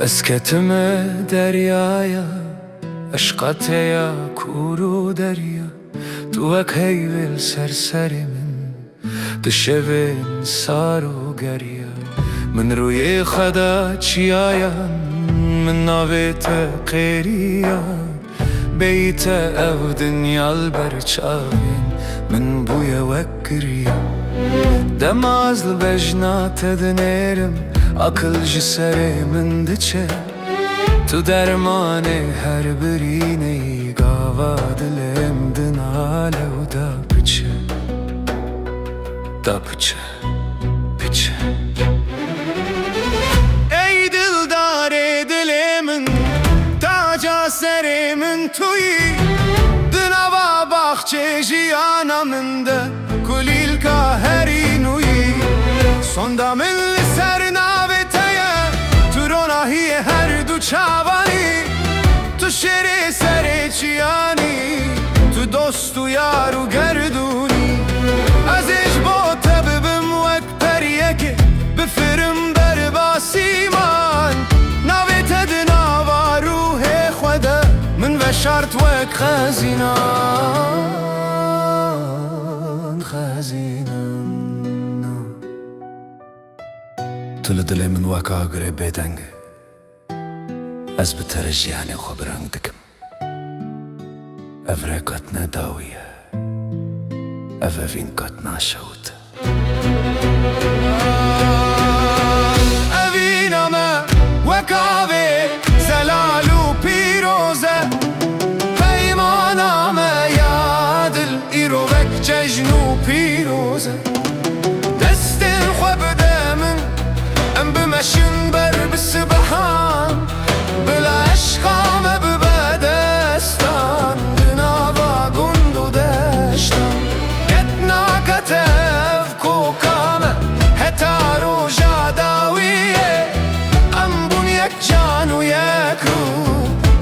اسکتم دریایا عشقت یا کورو دریا تو اک هیول سرسری من دشوین سارو گریا من روی خدا چیایا من ناویت قیریا بیت او دنیال برچاوین من بویا وکریا دمازل بجنات دنیرم akıl jiserimin diçe tu dermane her birine gava dilimdin alev da piçe piçe ey dildare dilimin taca serimin tuyi dinava bahçe jiyanamında kulilka heri nuyi sonda milli serna her du çavani tu şeri serçiyani tu dostu yaru gerduni aziz bo tabibim vek periyeke bifirim berbasiman navet edna varu he khwada min ve şart vek khazinan tu dile min vek agre bedenge از بترجیانی خبرنگ دکم افرقت نداویه افوین کت نشود اوینامه وکاوه زلالو پیروزه پیمانامه یادل ایروک ججنو پیروزه دستن خوبده من ام بمشن بر بسبحان بلا عشقام ببدستان دناوا گندو دشتان گتنا کتف کوکامه هتارو جاداویه ام بون یک جان و یک رو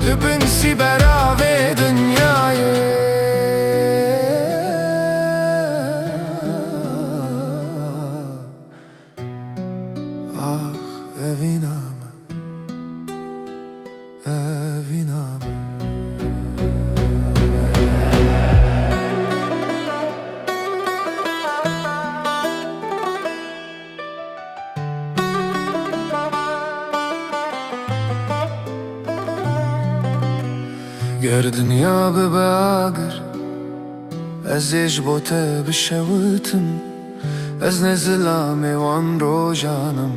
دبنسی براوه دنیایه آخ اوینم گر دنیا بباگر ازش بوته بشوتم از نزلام وان رو جانم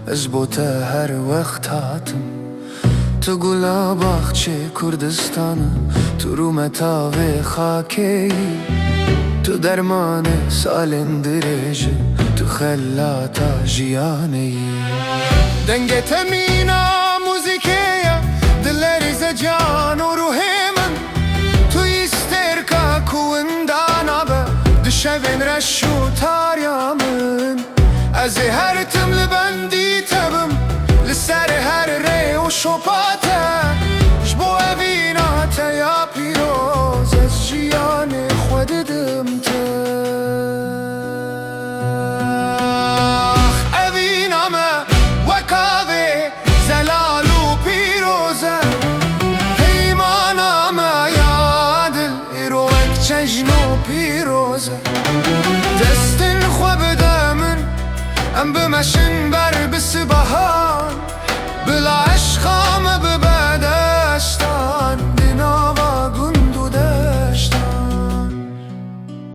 از بوته هر وقت هاتم تو گلا باغچه کردستانه تو رو متاوه خاکی تو درمان سالن درجه تو خلاتا جیانه دنگه تمینا موزیکیه دلریز جان و روحه من تو ایسترکا کوندانا به دشوین رشو تاریامن از هر تمل بندی تبم لسر هر ری و شپاته شبو اویناته یا پیروز از جیان خود دمته اوینامه وکاوه زلالو پیروزه پیمانامه یادل ایروک چجنو پیروزه دستن خواب دامن ام بمشن بر بسبهان بلا عشق